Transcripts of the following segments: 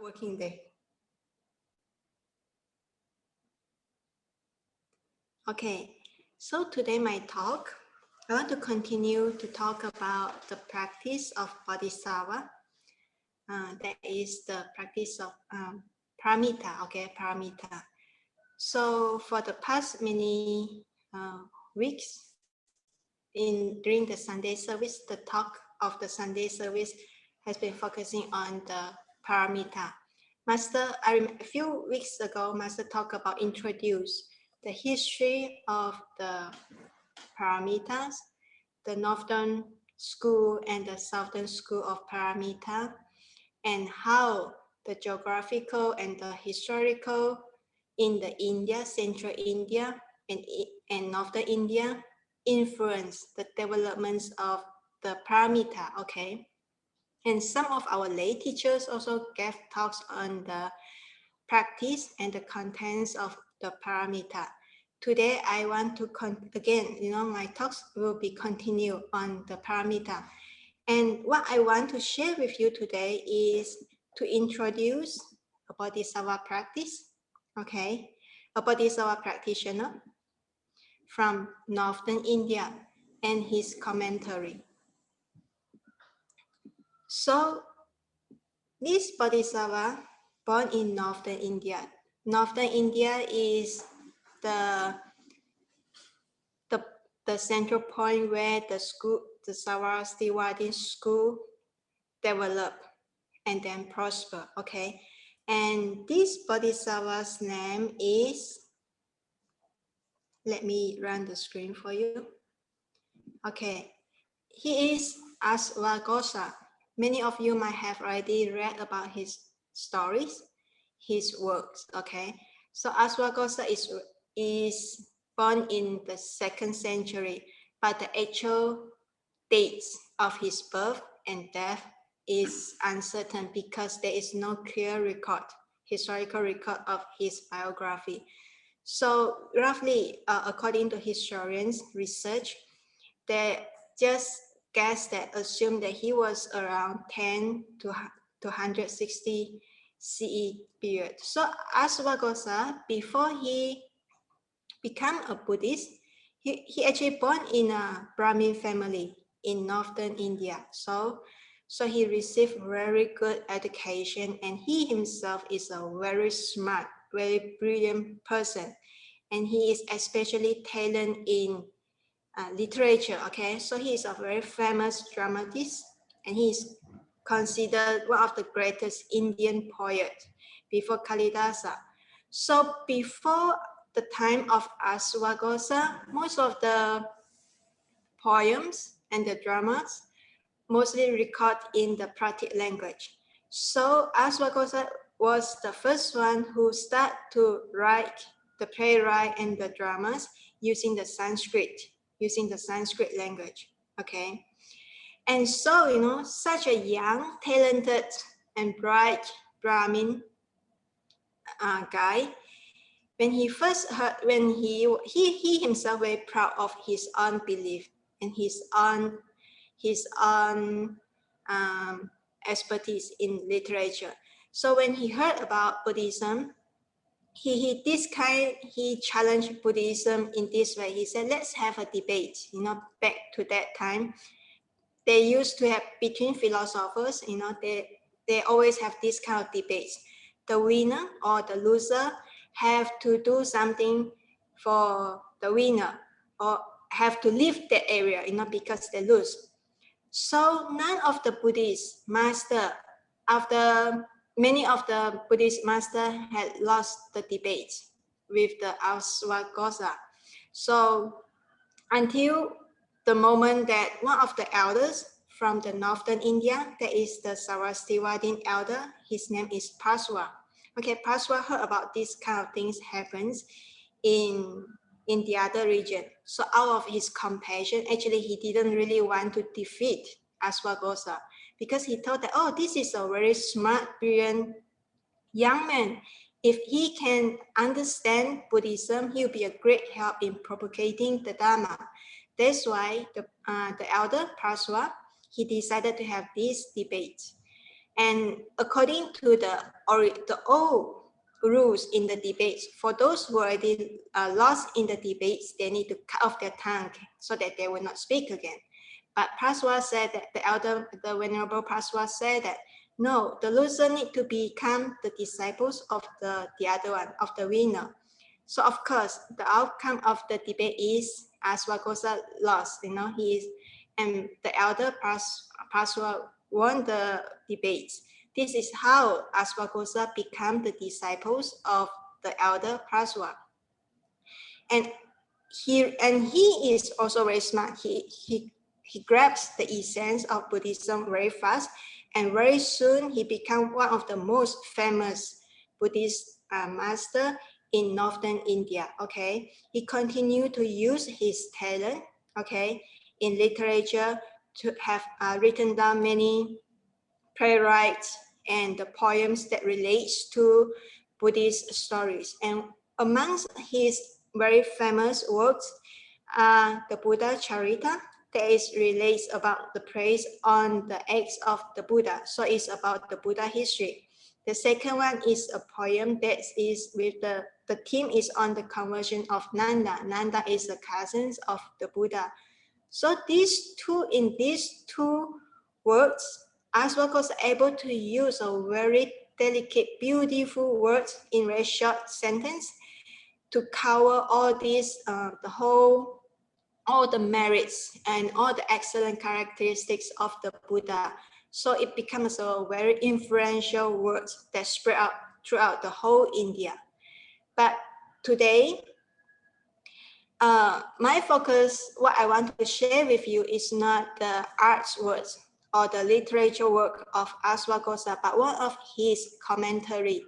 working day. Okay, so today my talk, I want to continue to talk about the practice of Bodhisattva. That is the practice of paramita, okay, paramita. So for the past many weeks, during the Sunday service, the talk of the Sunday service has been focusing on the paramita. Master, a few weeks ago, Master talked about introduce the history of the paramitas, the northern school and the southern school of paramita, and how the geographical and the historical in the India, Central India, and Northern India influence the developments of the paramita, okay? And some of our lay teachers also gave talks on the practice and the contents of the paramita. Today, I want to, my talks will be continued on the paramita. And what I want to share with you today is to introduce a Bodhisattva practice, okay? A Bodhisattva practitioner from Northern India and his commentary. So, this Bodhisattva born in Northern India. Northern India is the central point where the school, the Sarasvati school developed and then prosper, okay? And this Bodhisattva's name is, let me run the screen for you. Okay, he is Asvaghosha. Many of you might have already read about his stories, his works, okay? So Asvaghosha is born in the 2nd century, but the actual dates of his birth and death is uncertain because there is no clear record, historical record of his biography. So roughly, according to historians' research, they just guess that assume that he was around 10 to 160 CE period. So Asvaghosha, before he became a Buddhist, he actually born in a Brahmin family in Northern India. So he received very good education, and he himself is a very smart, very brilliant person. And he is especially talented in literature, okay? So he is a very famous dramatist, and he is considered one of the greatest Indian poets before Kalidasa. So before the time of Asvaghosha, most of the poems and the dramas mostly record in the Prakrit language. So Asvaghosha was the first one who started to write the playwright and the dramas using the Sanskrit language, okay? And so, such a young, talented, and bright Brahmin guy, when he first heard, when he himself very proud of his own belief and his own expertise in literature. So when he heard about Buddhism, he challenged Buddhism in this way. He said, let's have a debate. Back to that time, they used to have between philosophers, they always have this kind of debates. The winner or the loser have to do something for the winner or have to leave that area, because they lose. So none of the Buddhist master, after many of the Buddhist master had lost the debate with the Asvaghosha. So until the moment that one of the elders from the Northern India, that is the Sarasvati elder, his name is Paswa. Okay, Paswa heard about these kind of things happens in the other region. So out of his compassion, actually he didn't really want to defeat Asvaghosha because he thought that, oh, this is a very smart, brilliant young man. If he can understand Buddhism, he'll be a great help in propagating the Dharma. That's why the elder Paswa, he decided to have this debate. And according to the old rules in the debates, for those who already lost in the debates, they need to cut off their tongue so that they will not speak again. But Praswa said that the Venerable Praswa said that no, the loser need to become the disciples of the other one, of the winner. So of course, the outcome of the debate is Asvaghosha lost. And the elder Praswa won the debates. This is how Asvaghosha became the disciples of the elder Praswa. And he is also very smart. He grabs the essence of Buddhism very fast, and very soon he became one of the most famous Buddhist master in northern India. Okay, he continued to use his talent, okay, in literature to have written down many playwrights and the poems that relates to Buddhist stories. And amongst his very famous works, the Buddha Charita, that is relates about the praise on the acts of the Buddha. So it's about the Buddha history. The second one is a poem that is with the theme is on the conversion of Nanda. Nanda is the cousins of the Buddha. So these two words, Asvaghosha was able to use a very delicate, beautiful words in a very short sentence to cover all these, all the merits and all the excellent characteristics of the Buddha. So it becomes a very influential word that spread out throughout the whole India. But today, my focus, what I want to share with you is not the arts words or the literature work of Asvaghosha, but one of his commentary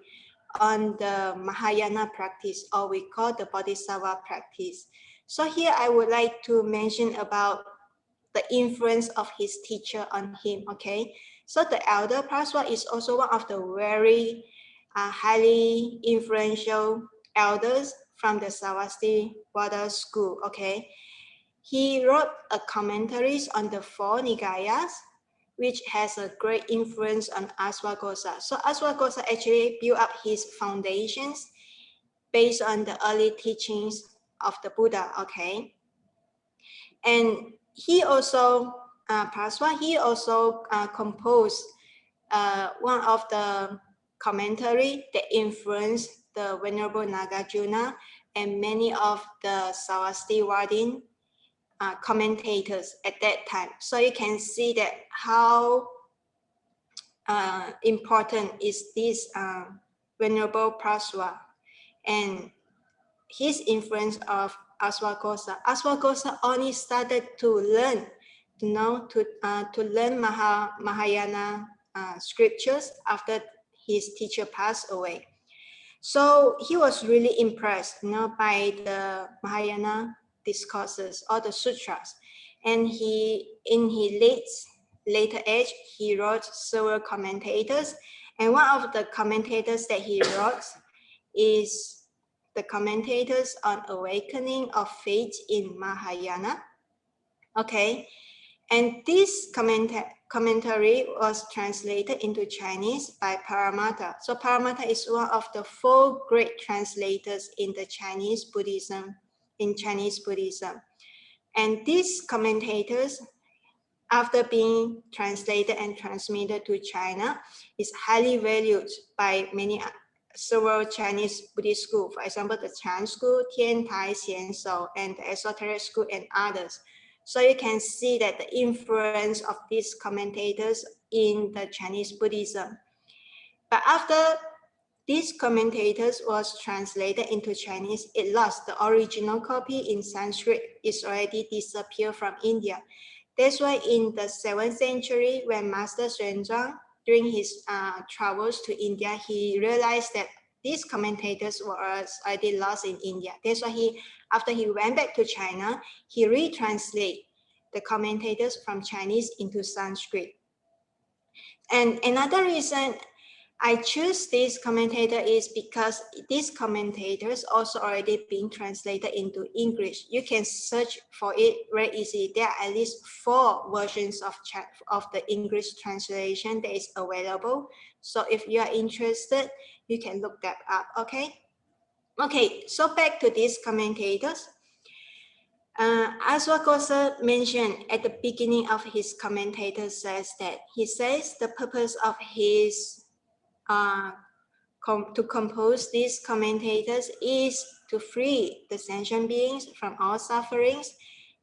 on the Mahayana practice, or we call the Bodhisattva practice. So here I would like to mention about the influence of his teacher on him, okay? So the elder Praswa is also one of the very highly influential elders from the Sarvastivada school, okay? He wrote a commentaries on the 4 Nikayas, which has a great influence on Asvaghosha. So Asvaghosha actually built up his foundations based on the early teachings of the Buddha, okay? And he also, Praswa, he also composed one of the commentary that influenced the Venerable Nagarjuna and many of the Sarvastivadin commentators at that time. So you can see that how important is this Venerable Praswa and his influence of Asvaghosha. Asvaghosha only started to learn, to learn Mahayana scriptures after his teacher passed away. So he was really impressed, by the Mahayana discourses or the sutras, and he, in his later age, he wrote several commentators, and one of the commentators that he wrote is the Commentators on Awakening of Faith in Mahayana. Okay, and this commentary was translated into Chinese by Paramatta. So Paramatta is one of the 4 great translators in the Chinese Buddhism, And these commentators, after being translated and transmitted to China, is highly valued by several Chinese Buddhist schools. For example, the Chan school, Tian Tai, Xian Shou, and the Esoteric school, and others. So you can see that the influence of these commentators in the Chinese Buddhism. But after these commentators was translated into Chinese, it lost the original copy in Sanskrit. It's already disappeared from India. That's why in the 7th century, when Master Xuanzang, during his travels to India, he realized that these commentators were already lost in India. That's why after he went back to China, he retranslated the commentators from Chinese into Sanskrit. And another reason I choose this commentator is because these commentators also already being translated into English. You can search for it very easy. There are at least 4 versions of the English translation that is available. So if you are interested, you can look that up, okay? Okay, so back to these commentators. Aswagosa mentioned at the beginning of his commentator says that he says the purpose of his to compose these commentators is to free the sentient beings from all sufferings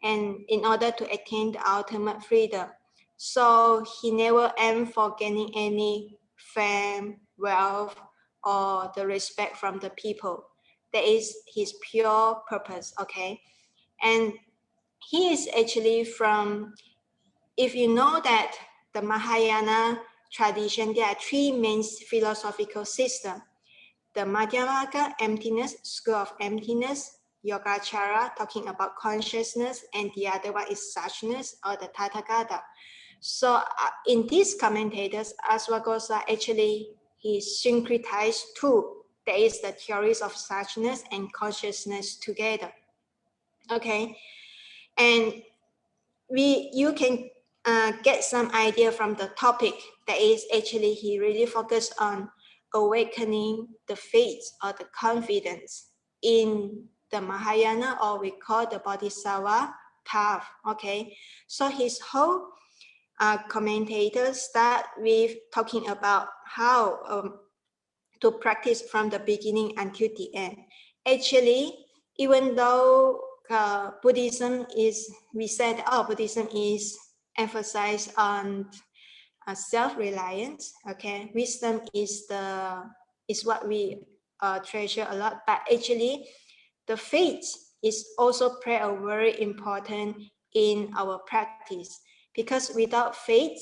and in order to attain the ultimate freedom. So he never aimed for gaining any fame, wealth, or the respect from the people. That is his pure purpose, okay? And he is actually from, if you know that the Mahayana tradition, there are 3 main philosophical systems. The Madhyamaka, emptiness, school of emptiness, Yogacara, talking about consciousness, and the other one is suchness or the Tathagata. So in these commentators, Aswagosa actually, he syncretized 2. There is the theories of suchness and consciousness together. Okay, and you can get some idea from the topic. That is actually he really focused on awakening the faith or the confidence in the Mahayana, or we call the Bodhisattva path. Okay, so his whole commentators start with talking about how to practice from the beginning until the end. Actually, even though Buddhism is, we said, oh, Buddhism is emphasized on self-reliance. Okay, wisdom is what we treasure a lot. But actually, the faith is also play a very important in our practice, because without faith,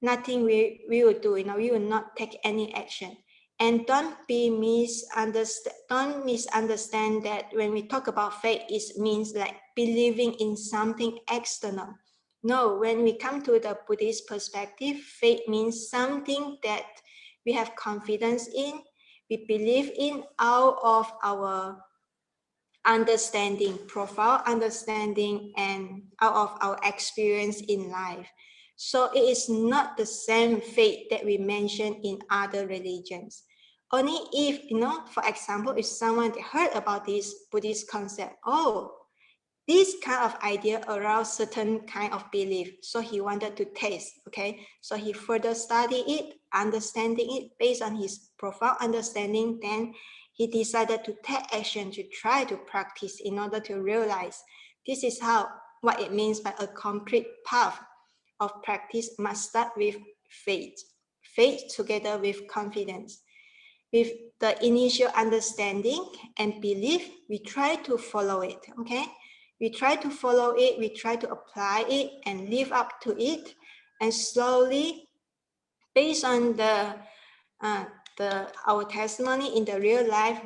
nothing we will do. We will not take any action. And don't misunderstand that when we talk about faith, it means like believing in something external. No, when we come to the Buddhist perspective, faith means something that we have confidence in, we believe in out of our understanding, profound understanding, and out of our experience in life. So it is not the same faith that we mention in other religions. Only if, for example, if someone heard about this Buddhist concept, oh, this kind of idea around certain kind of belief, so he wanted to taste, okay? So he further studied it, understanding it based on his profound understanding, then he decided to take action to try to practice in order to realize this is what it means by a complete path of practice must start with faith. Faith together with confidence. With the initial understanding and belief, we try to follow it, okay? We try to follow it, we try to apply it and live up to it, and slowly, based on our testimony in the real life,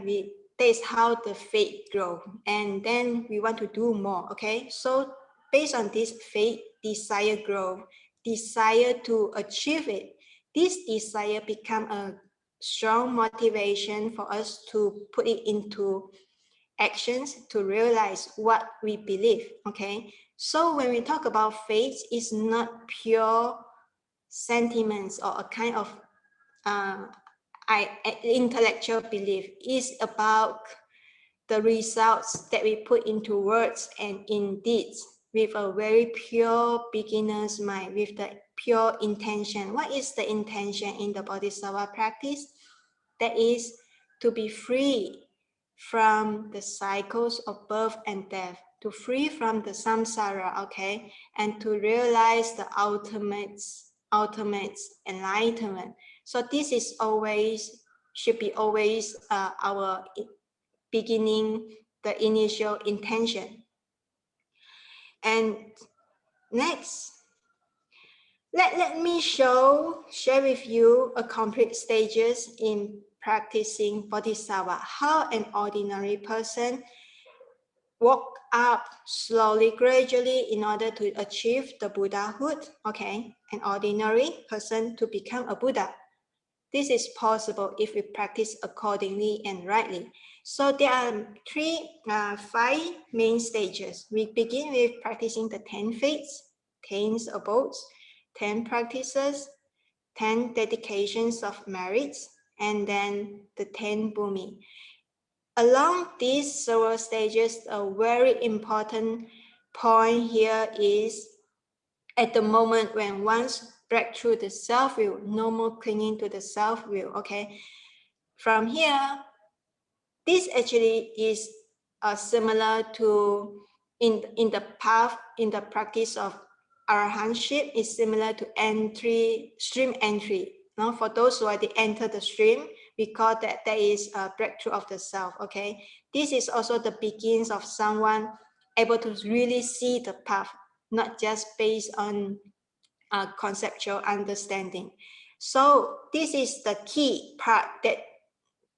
that's how the faith grows, and then we want to do more. Okay, so based on this faith, desire grow, desire to achieve it. This desire become a strong motivation for us to put it into actions to realize what we believe. Okay, so when we talk about faith, it's not pure sentiments or a kind of intellectual belief. Is about the results that we put into words and in deeds with a very pure beginner's mind, with the pure intention. What is the intention in the Bodhisattva practice? That is to be free from the cycles of birth and death, to free from the samsara, okay, and to realize the ultimate enlightenment. So this is should be always our beginning, the initial intention. And next, let me share with you a complete stages in practicing Bodhisattva, how an ordinary person walk up slowly, gradually in order to achieve the Buddhahood. Okay, an ordinary person to become a Buddha. This is possible if we practice accordingly and rightly. So there are five main stages. We begin with practicing the 10 faiths, 10 abodes, 10 practices, 10 dedications of merits, and then the 10 bhumi. Along these several stages, a very important point here is at the moment when one's break through the self-will, no more clinging to the self-will, okay? From here, this actually is similar to in the path, in the practice of arahantship, is similar to stream entry. Now, for those who already enter the stream, we call that there is a breakthrough of the self, okay? This is also the beginnings of someone able to really see the path, not just based on conceptual understanding. So this is the key part that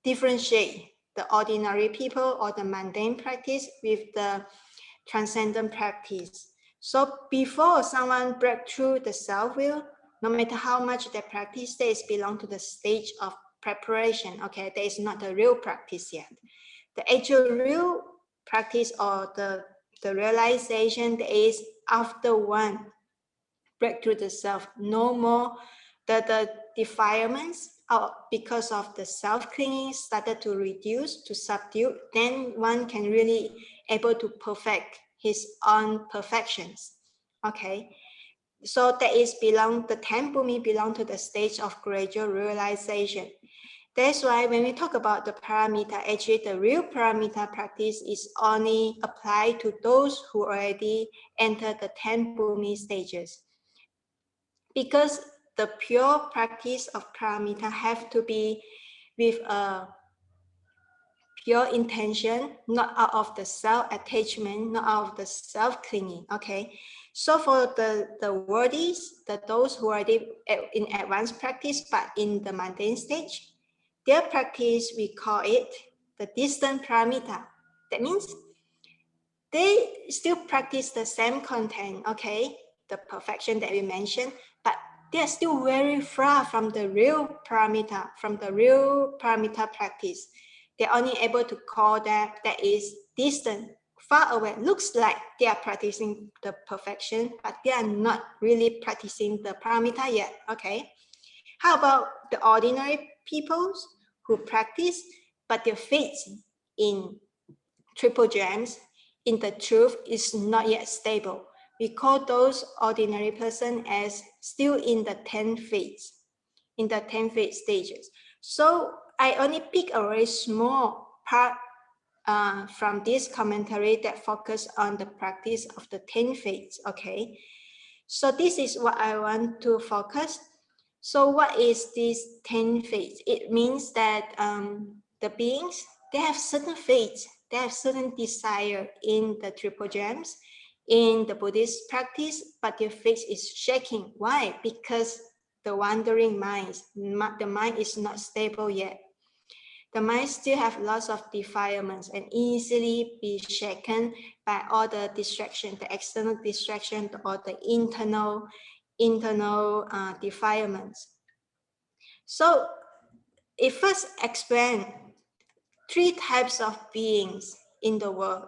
differentiates the ordinary people or the mundane practice with the transcendent practice. So before someone breaks through the self-will, no matter how much they practice, they belong to the stage of preparation. Okay, there is not a real practice yet. The actual real practice or the realization that is after one break through the self, no more the defilements because of the self-clinging started to reduce, to subdue, then one can really able to perfect his own perfections. Okay, so that is the 10 bhumi belong to the stage of gradual realization. That's why when we talk about the paramita, actually the real paramita practice is only applied to those who already entered the 10 bhumi stages. Because the pure practice of paramita have to be with a pure intention, not out of the self-attachment, not out of the self-clinging, okay? So for the worthies, those who are in advanced practice, but in the mundane stage, their practice, we call it the distant paramita. That means they still practice the same content, okay? The perfection that we mentioned, but they are still very far from the real paramita, practice. They're only able to call that is distant, far away. Looks like they are practicing the perfection, but they are not really practicing the paramita yet, okay? How about the ordinary people who practice, but their faith in triple gems, in the truth, is not yet stable? We call those ordinary person as still in the 10 faiths, in the 10 faith stages. So I only pick a very small part from this commentary that focus on the practice of the 10 faiths, okay? So this is what I want to focus. So what is this 10 faiths? It means that the beings, they have certain faiths, they have certain desire in the triple gems, in the Buddhist practice, but their faith is shaking. Why? Because the wandering minds, the mind is not stable yet. The mind still have lots of defilements and easily be shaken by all the distraction, the external distraction or the internal defilements. So it first explains 3 types of beings in the world.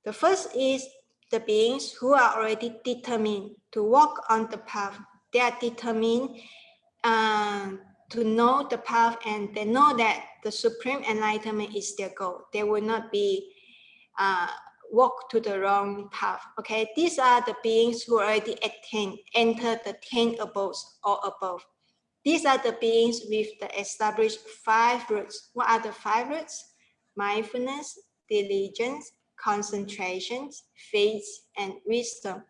The first is the beings who are already determined to walk on the path. They are determined to know the path, and they know that the supreme enlightenment is their goal. They will not be walk to the wrong path. Okay, these are the beings who already enter the 10 abodes or above. These are the beings with the established 5 roots. What are the 5 roots? Mindfulness, diligence, concentration, faith, and wisdom.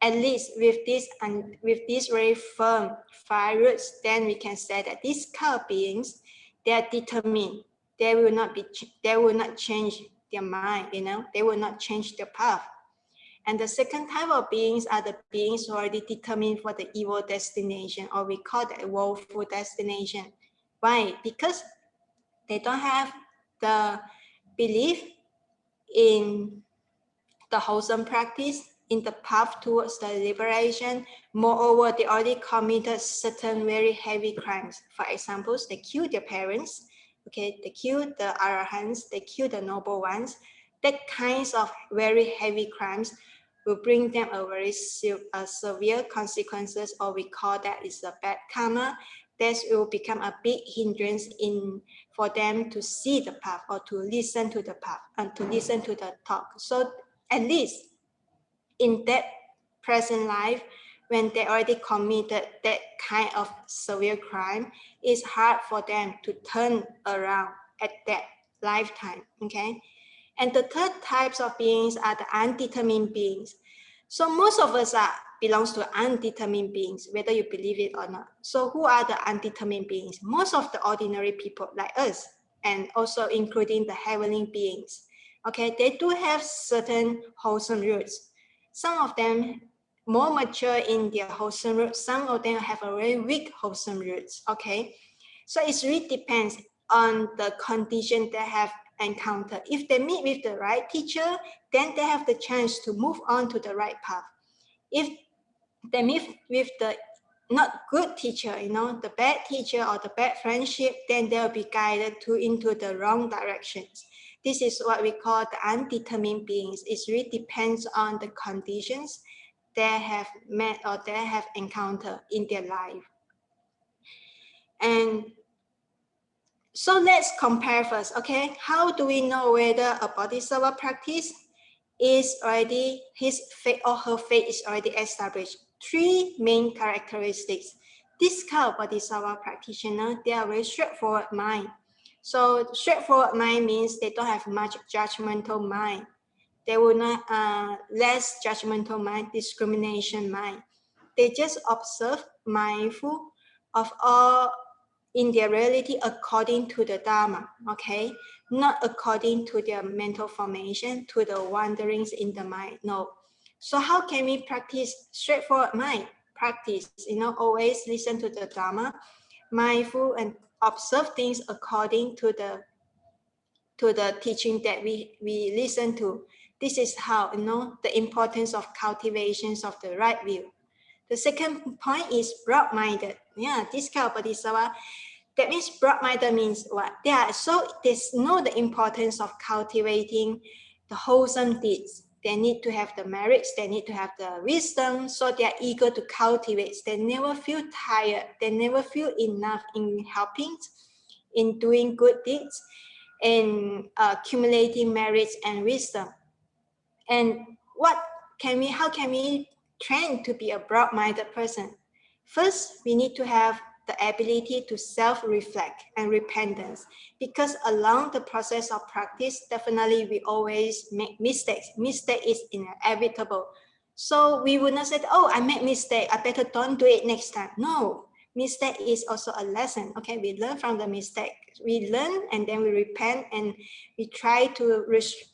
At least with this very firm 5 roots, then we can say that these kind of beings, they are determined. They will not change their mind, you know, they will not change their path. And the second type of beings are the beings who are already determined for the evil destination, or we call that woeful destination. Why? Because they don't have the belief in the wholesome practice, in the path towards the liberation. Moreover, they already committed certain very heavy crimes. For example, they killed their parents, okay, they killed the arahants, they killed the noble ones. That kinds of very heavy crimes will bring them a very severe consequences, or we call that is a bad karma. This will become a big hindrance for them to see the path or to listen to the path and to listen to the talk. So at least in that present life, when they already committed that kind of severe crime, it's hard for them to turn around at that lifetime, okay? And the third types of beings are the undetermined beings. So most of us belongs to undetermined beings, whether you believe it or not. So who are the undetermined beings? Most of the ordinary people like us, and also including the heavenly beings. Okay, they do have certain wholesome roots. Some of them more mature in their wholesome roots. Some of them have a very weak wholesome roots. Okay, so it really depends on the condition they have encountered. If they meet with the right teacher, then they have the chance to move on to the right path. If they meet with the not good teacher, the bad teacher or the bad friendship, then they'll be guided into the wrong directions. This is what we call the undetermined beings. It really depends on the conditions they have met or they have encountered in their life. And so let's compare first, okay? How do we know whether a Bodhisattva practice is already, his faith or her faith is already established? Three main characteristics. This kind of Bodhisattva practitioner, they are very straightforward mind. So straightforward mind means they don't have much judgmental mind. They will not, less judgmental mind, discrimination mind. They just observe, mindful of all in their reality according to the Dharma, okay? Not according to their mental formation, to the wanderings in the mind, no. So how can we practice straightforward mind? Practice, always listen to the Dharma, mindful and observe things according to the teaching that we listen to. This is how, the importance of cultivations of the right view. The second point is broad-minded. Yeah, this kind of Bodhisattva, that means broad-minded means what? They know the importance of cultivating the wholesome deeds. They need to have the merits, they need to have the wisdom, so they are eager to cultivate. They never feel tired, they never feel enough in helping, in doing good deeds, in accumulating merits and wisdom. And how can we train to be a broad-minded person? First, we need to have the ability to self-reflect and repentance, because along the process of practice, definitely we always make mistakes. Mistake is inevitable. So we would not say, oh, I made mistake, I better don't do it next time. No, mistake is also a lesson. Okay, we learn from the mistake. We learn and then we repent, and we try to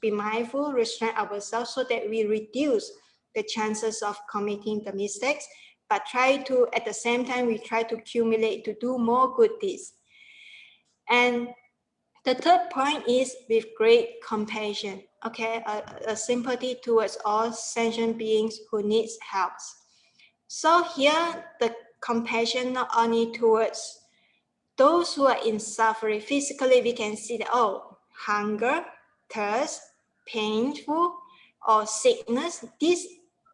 be mindful, restrain ourselves so that we reduce the chances of committing the mistakes, but at the same time, we try to accumulate to do more good deeds. And the third point is with great compassion, okay, a sympathy towards all sentient beings who need help. So here, the compassion not only towards those who are in suffering. Physically, we can see that, hunger, thirst, painful, or sickness. This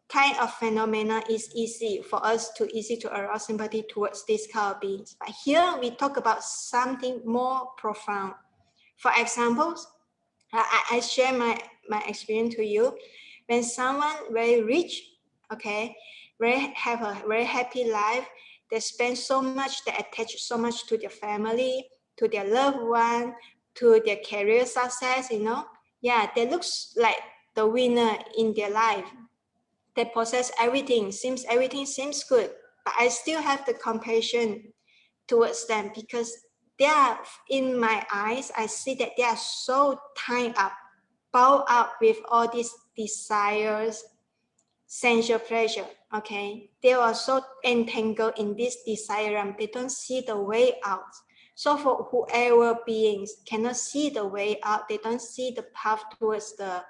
kind of phenomena is easy to arouse sympathy towards these kind of beings. But here we talk about something more profound. For example, I share my experience to you. When someone very rich, okay, have a very happy life, they spend so much, they attach so much to their family, to their loved one, to their career success, Yeah, they look like the winner in their life. They possess everything seems good, but I still have the compassion towards them, because they are, in my eyes, I see that they are so tied up, bound up with all these desires, sensual pleasure, okay? They are so entangled in this desire, they don't see the way out. So for whoever beings cannot see the way out, they don't see the path towards the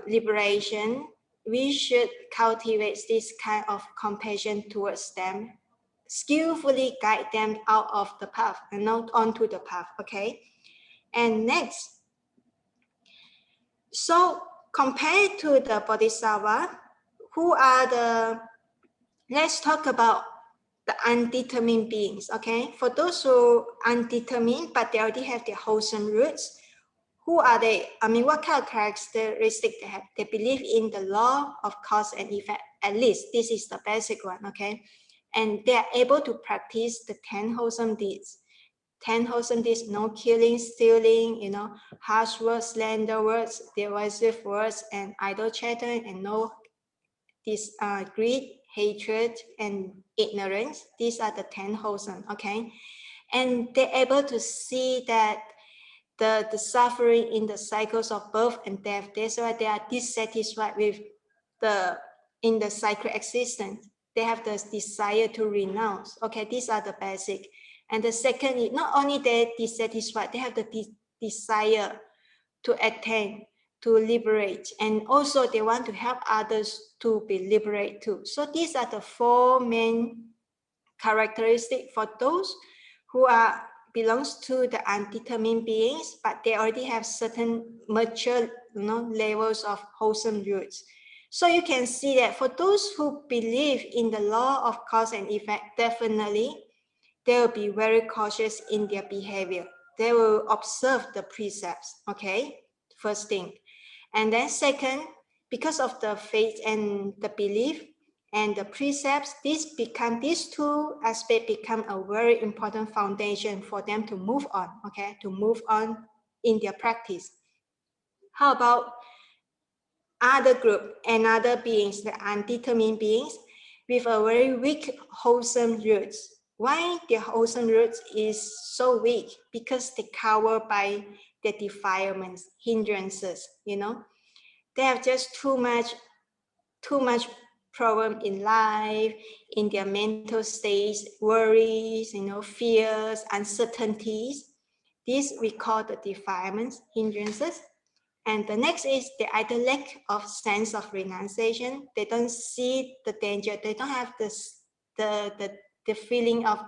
liberation, we should cultivate this kind of compassion towards them, skillfully guide them out of the path and not onto the path, okay? And next, so compared to the Bodhisattva, who are the, let's talk about the undetermined beings, okay? For those who are undetermined, but they already have their wholesome roots, who are they? I mean, what kind of characteristics they have? They believe in the law of cause and effect. At least this is the basic one, okay? And they are able to practice the 10 wholesome deeds. 10 wholesome deeds, no killing, stealing, you know, harsh words, slander words, derisive words, and idle chatter, and no greed, hatred, and ignorance. These are the 10 wholesome, okay? And they're able to see that the suffering in the cycles of birth and death. That's why they are dissatisfied with in the cycle existence. They have the desire to renounce. Okay, these are the basic. And the second is not only they dissatisfied, they have the desire to attain, to liberate, and also they want to help others to be liberated too. So these are the 4 main characteristics for those who belongs to the undetermined beings, but they already have certain mature, levels of wholesome roots. So you can see that for those who believe in the law of cause and effect, definitely they will be very cautious in their behavior. They will observe the precepts, okay? First thing. And then second, because of the faith and the belief and the precepts, these 2 aspects become a very important foundation for them to move on, okay? To move on in their practice. How about other group and other beings, the undetermined beings with a very weak wholesome roots? Why their wholesome roots is so weak? Because they covered by the defilements, hindrances, They have just too much problem in life, in their mental states, worries, fears, uncertainties. These we call the defilements, hindrances. And the next is the either lack of sense of renunciation. They don't see the danger. They don't have the feeling of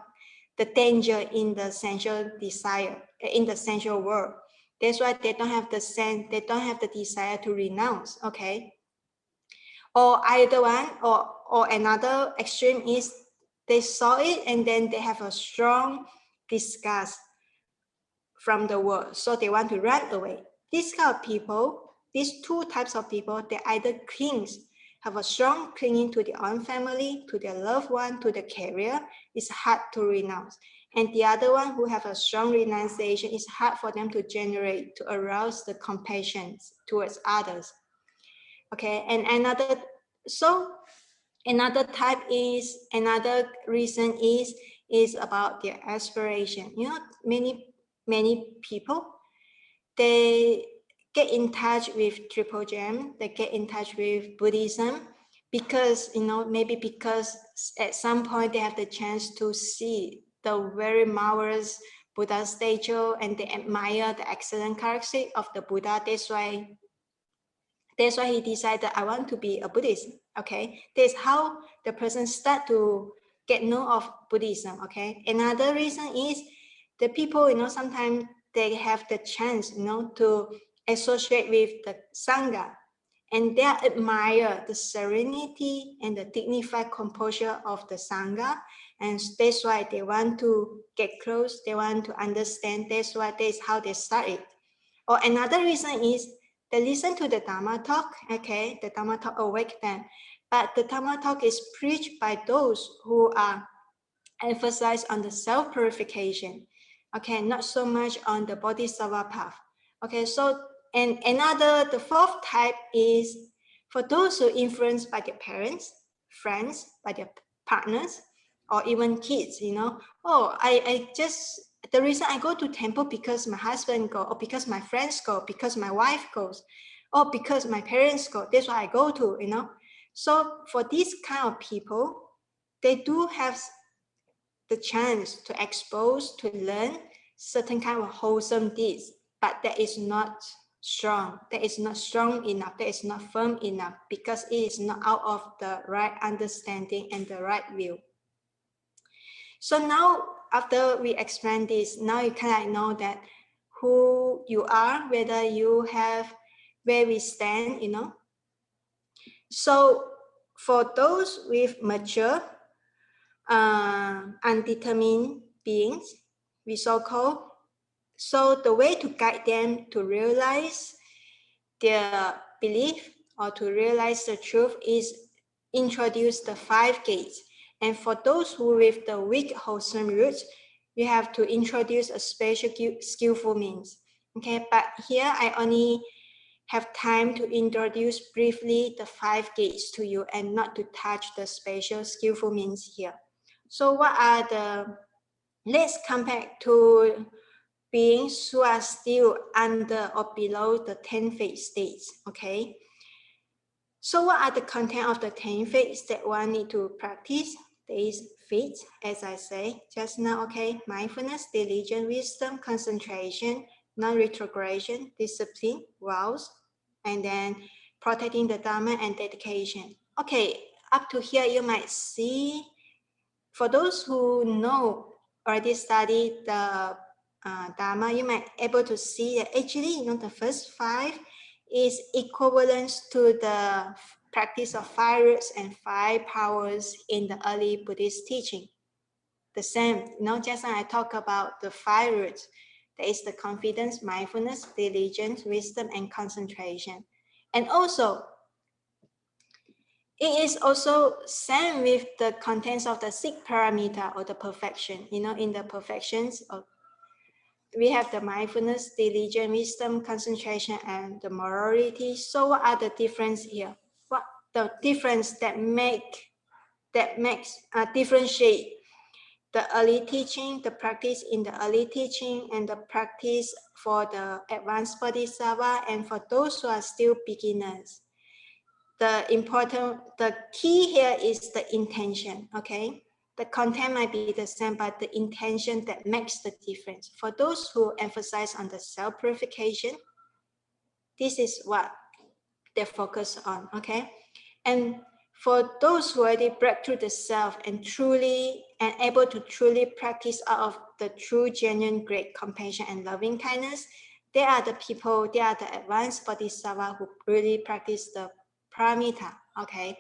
the danger in the sensual desire, in the sensual world. That's why they don't have the sense, they don't have the desire to renounce, okay? Or either one, or another extreme is they saw it and then they have a strong disgust from the world. So they want to run away. These kind of people, these 2 types of people, they either have a strong clinging to their own family, to their loved one, to the career. It's hard to renounce. And the other one who have a strong renunciation, it's hard for them to generate, to arouse the compassion towards others. Okay, and another reason is about their aspiration. Many people, they get in touch with Triple Gem, they get in touch with Buddhism because, maybe because at some point they have the chance to see the very marvelous Buddha statue and they admire the excellent characteristic of the Buddha. That's why he decided, I want to be a Buddhist, okay? That's how the person start to get know of Buddhism, okay? Another reason is the people, sometimes they have the chance, to associate with the Sangha, and they admire the serenity and the dignified composure of the Sangha, and that's why they want to get close, they want to understand. That's how they started. Or another reason is they listen to the Dharma talk, okay? The Dharma talk awake them. But the Dharma talk is preached by those who are emphasized on the self-purification, okay? Not so much on the Bodhisattva path. Okay, so, and the 4th type is for those who are influenced by their parents, friends, by their partners, or even kids, the reason I go to temple because my husband go, or because my friends go, because my wife goes, or because my parents go. That's why I go to, So for these kind of people, they do have the chance to expose, to learn certain kind of wholesome deeds, but that is not strong. That is not strong enough. That is not firm enough because it is not out of the right understanding and the right view. So now, after we explain this, now you can know that who you are, whether you have where we stand, you know. So for those with mature, undetermined beings, we so-called. So the way to guide them to realize their belief or to realize the truth is introduce the 5 gates. And for those who with the weak wholesome roots, we have to introduce a special skillful means. Okay, but here I only have time to introduce briefly the 5 gates to you and not to touch the special skillful means here. So what are the, let's come back to beings who are still under or below the 10 faith states, okay? So what are the content of the 10 faiths that one need to practice? There is faith, as I say just now, okay? Mindfulness, diligence, wisdom, concentration, non-retrogression, discipline, vows, and then protecting the Dharma and dedication. Okay, up to here you might see, for those who know already studied the Dharma, you might able to see that actually, you know, the first 5 is equivalent to the practice of 5 roots and 5 powers in the early Buddhist teaching. The same, you know, just when I talk about the 5 roots, there is the confidence, mindfulness, diligence, wisdom, and concentration. And also, it is also same with the contents of the 6 paramita or the perfection. You know, in the perfections, we have the mindfulness, diligence, wisdom, concentration, and the morality. So what are the difference here? What the difference that makes differentiate the early teaching, the practice in the early teaching, and the practice for the advanced Bodhisattva, and for those who are still beginners? The key here is the intention, okay? The content might be the same, but the intention that makes the difference. For those who emphasize on the self-purification, this is what they focus on, okay? And for those who already break through the self and able to truly practice out of the true, genuine, great compassion and loving kindness, they are the people, they are the advanced Bodhisattva who really practice the paramita, okay?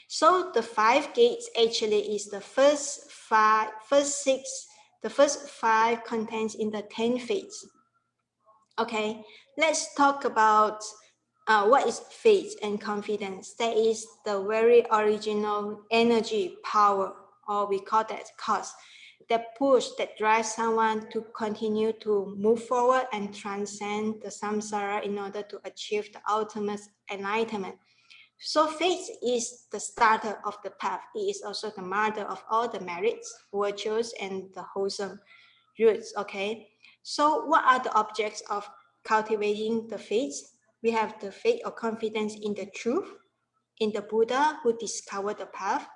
So the 5 gates actually is the first 5 contents in the 10 faiths. Okay, let's talk about what is faith and confidence. That is the very original energy, power, or we call that cause, that push, that drives someone to continue to move forward and transcend the samsara in order to achieve the ultimate enlightenment. So faith is the starter of the path. It is also the mother of all the merits, virtues, and the wholesome roots, okay? So what are the objects of cultivating the faith? We have the faith or confidence in the truth, in the Buddha who discovered the path,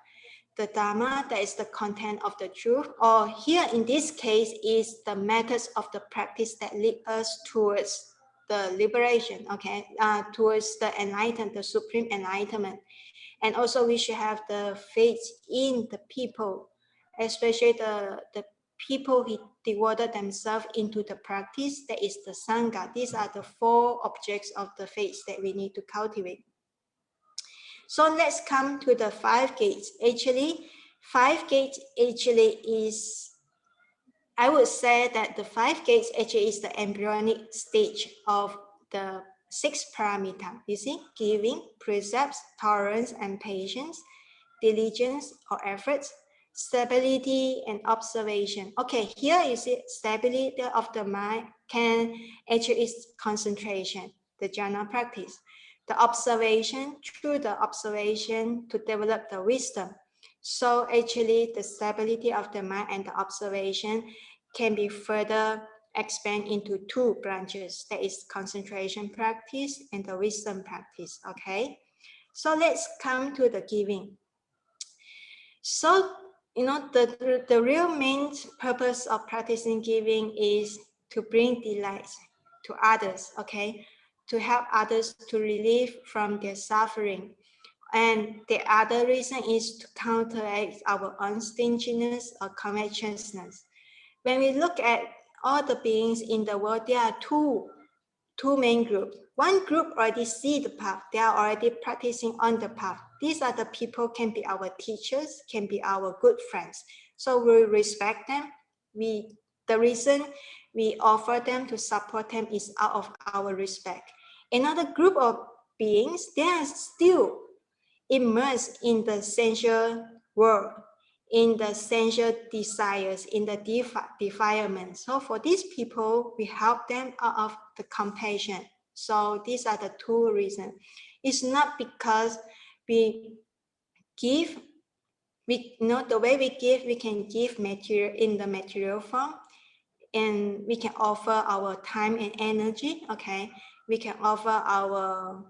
the Dharma, that is the content of the truth, or here in this case is the methods of the practice that lead us towards the liberation, okay, towards the enlightenment, the supreme enlightenment. And also we should have the faith in the people, especially the people who devoted themselves into the practice, that is the Sangha. These are the 4 objects of the faith that we need to cultivate. So let's come to the 5 gates. Actually, 5 gates actually is, I would say that the 5 gates actually is the embryonic stage of the 6 paramita. You see, giving, precepts, tolerance and patience, diligence or efforts, stability and observation. Okay, here you see stability of the mind can actually is concentration, the jhana practice. The observation, through the observation to develop the wisdom. So actually the stability of the mind and the observation can be further expand into 2 branches. That is concentration practice and the wisdom practice, okay? So let's come to the giving. So, you know, the real main purpose of practicing giving is to bring delight, to others, okay, to help others to relieve from their suffering. And the other reason is to counteract our unstinginess or covetousness. When we look at all the beings in the world, there are two main groups. One group already see the path. They are already practicing on the path. These are the people can be our teachers, can be our good friends. So we respect them. The reason we offer them to support them is out of our respect. Another group of beings, they are still immersed in the sensual world, in the sensual desires, in the defilement. So for these people, we help them out of the compassion. So these are the two reasons. It's not because we give, the way we give, we can give material in the material form, and we can offer our time and energy, okay? We can offer our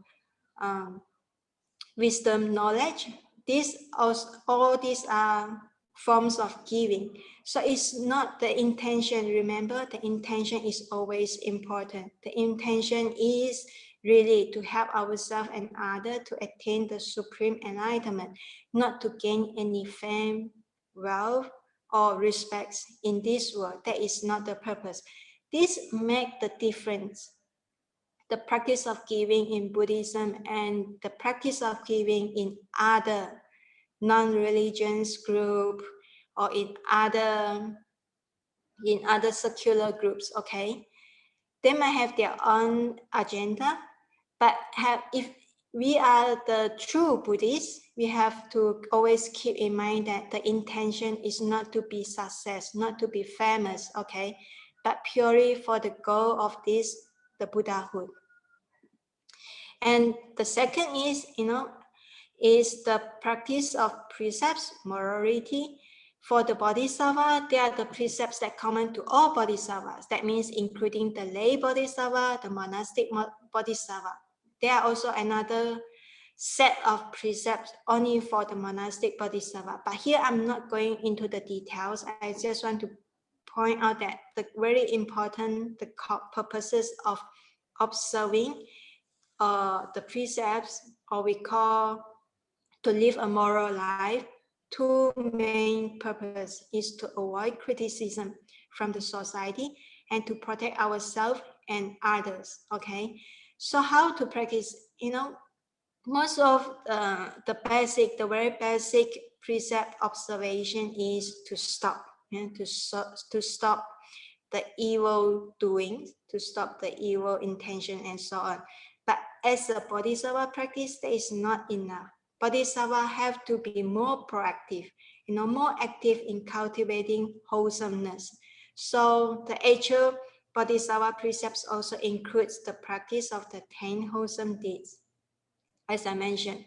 wisdom, knowledge. All these are forms of giving. So it's not the intention. Remember, the intention is always important. The intention is really to help ourselves and others to attain the supreme enlightenment, not to gain any fame, wealth, or respect in this world. That is not the purpose. This makes the difference. The practice of giving in Buddhism and the practice of giving in other non-religious group or in other secular groups, okay? They might have their own agenda, but if we are the true Buddhists, we have to always keep in mind that the intention is not to be success, not to be famous, okay? But purely for the goal of this, the Buddhahood. And the second is, is the practice of precepts, morality. For the Bodhisattva, they are the precepts that common to all Bodhisattvas. That means including the lay Bodhisattva, the monastic Bodhisattva. There are also another set of precepts only for the monastic Bodhisattva. But here I'm not going into the details. I just want to point out that the very important purposes of observing the precepts, or we call to live a moral life, two main purposes is to avoid criticism from the society and to protect ourselves and others, okay? So how to practice, most of the very basic precept observation is to stop, to stop the evil doings, to stop the evil intention and so on. But as a Bodhisattva practice, that is not enough. Bodhisattva have to be more proactive, more active in cultivating wholesomeness. So the actual Bodhisattva precepts also includes the practice of the 10 wholesome deeds, as I mentioned.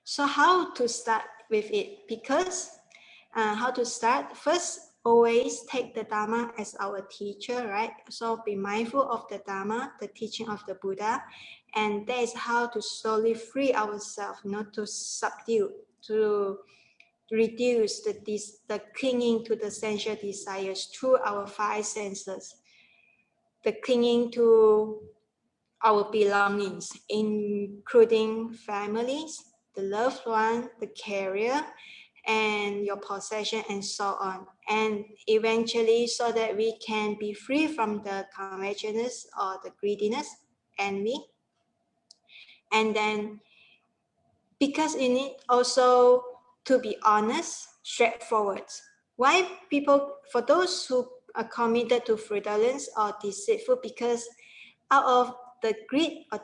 So how to start with it? Because how to start? First, always take the Dharma as our teacher, right? So be mindful of the Dharma, the teaching of the Buddha, and that is how to slowly free ourselves, not to subdue, to reduce the clinging to the sensual desires through our 5 senses, the clinging to our belongings, including families, the loved one, the career, and your possession, and so on. And eventually, so that we can be free from the covetousness or the greediness, envy. And then, because you need also to be honest, straightforward. Why people, for those who are committed to fraudulence or deceitful, because out of the greed or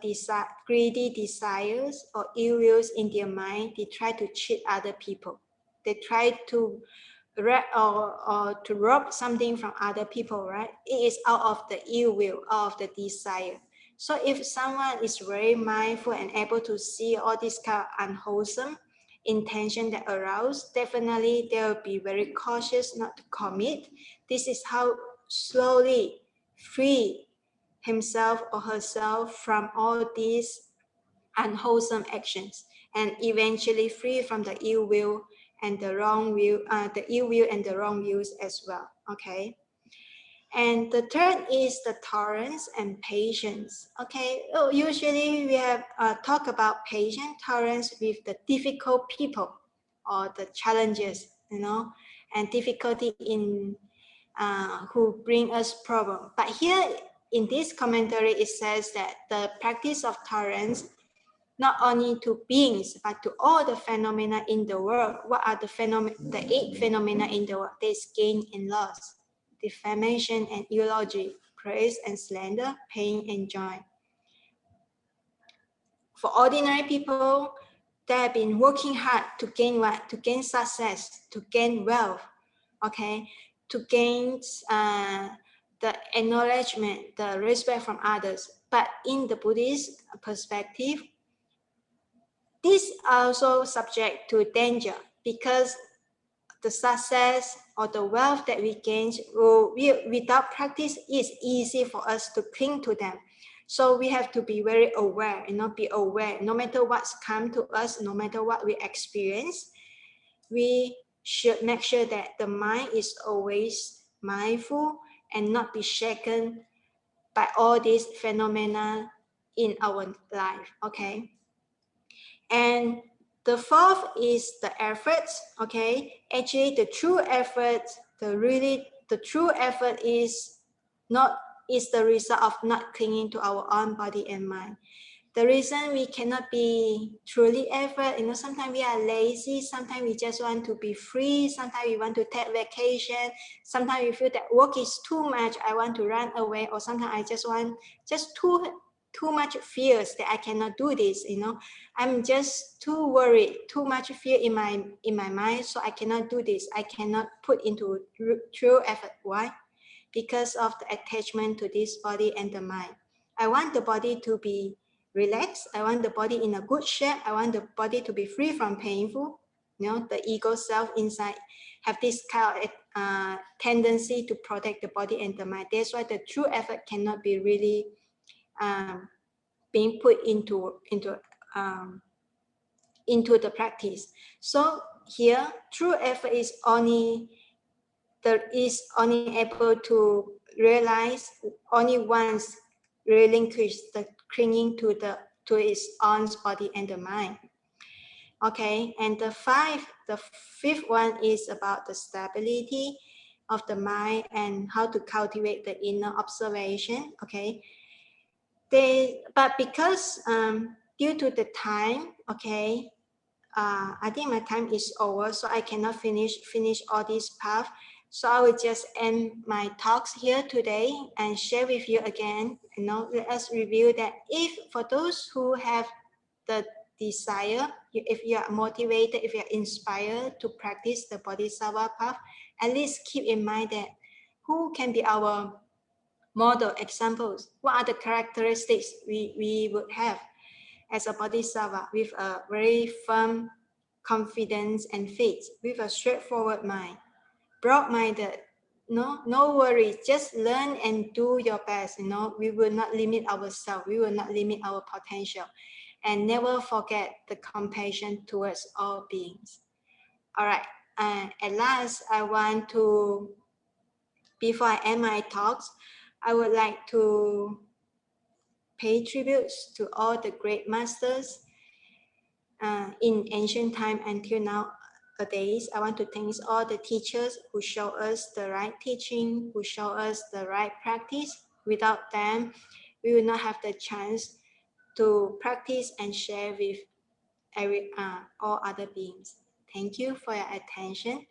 greedy desires or ill wills in their mind, they try to cheat other people. They try to to rob something from other people, right? It is out of the ill will, out of the desire. So if someone is very mindful and able to see all this kind of unwholesome intention that arouse, definitely they will be very cautious not to commit. This is how slowly free himself or herself from all these unwholesome actions, and eventually free from the ill will and the wrong will, the ill will and the wrong views as well. Okay. And the third is the tolerance and patience. Okay, usually we have talk about patience, tolerance with the difficult people or the challenges, and difficulty in who bring us problem. But here in this commentary, it says that the practice of tolerance not only to beings, but to all the phenomena in the world. What are the phenomena? The 8 phenomena in the world. There's gain and loss, defamation and eulogy, praise and slander, pain and joy. For ordinary people, they have been working hard to gain what? To gain success, to gain wealth, okay? To gain the acknowledgement, the respect from others. But in the Buddhist perspective, this also subject to danger, because the success or the wealth that we gain without practice, is easy for us to cling to them. So we have to be very aware, be aware. No matter what's come to us, no matter what we experience, we should make sure that the mind is always mindful and not be shaken by all these phenomena in our life, okay? And the fourth is the efforts, okay? Actually, the true effort, the true effort is the result of not clinging to our own body and mind. The reason we cannot be truly effort, sometimes we are lazy, sometimes we just want to be free, sometimes we want to take vacation, sometimes we feel that work is too much, I want to run away, or sometimes I just want too much fears that I cannot do this, I'm just too worried, too much fear in my mind, so I cannot do this, I cannot put into true effort. Why? Because of the attachment to this body and the mind. I want the body to be relaxed, I want the body in a good shape, I want the body to be free from painful. The ego self inside have this kind of tendency to protect the body and the mind. That's why the true effort cannot be really being put into the practice. So here, true effort is only able to realize only once relinquish the clinging to its own body and the mind. Okay, and the fifth one is about the stability of the mind and how to cultivate the inner observation. Okay, but because due to the time, okay, I think my time is over, so I cannot finish all this path. So I will just end my talks here today and share with you again. Let us review that if for those who have the desire, if you are motivated, if you are inspired to practice the Bodhisattva path, at least keep in mind that who can be our model examples? What are the characteristics we would have as a Bodhisattva with a very firm confidence and faith, with a straightforward mind, broad-minded, no worries, just learn and do your best. We will not limit ourselves, we will not limit our potential, and never forget the compassion towards all beings. All right, at last, I want to, before I end my talks, I would like to pay tributes to all the great masters in ancient time until nowadays. I want to thank all the teachers who show us the right teaching, who show us the right practice. Without them, we will not have the chance to practice and share with all other beings. Thank you for your attention.